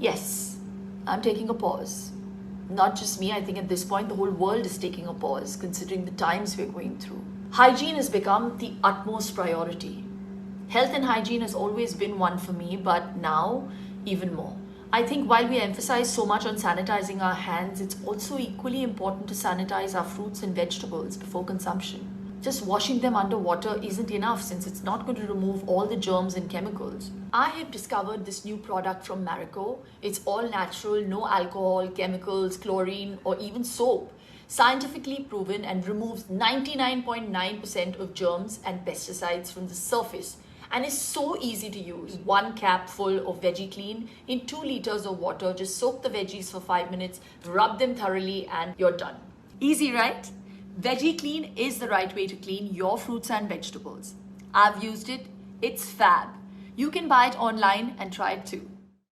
Yes, I'm taking a pause. Not just me, I think at this point the whole world is taking a pause considering the times we're going through. Hygiene has become the utmost priority. Health and hygiene has always been one for me, but now even more. I think while we emphasize so much on sanitizing our hands, it's also equally important to sanitize our fruits and vegetables before consumption. Just washing them under water isn't enough since it's not going to remove all the germs and chemicals. I have discovered this new product from Marico. It's all natural, no alcohol, chemicals, chlorine, or even soap. Scientifically proven and removes 99.9% of germs and pesticides from the surface and is so easy to use. One cap full of veggie clean in 2 liters of water. Just soak the veggies for 5 minutes, rub them thoroughly, and you're done. Easy, right? Veggie Clean is the right way to clean your fruits and vegetables. I've used it. It's fab. You can buy it online and try it too.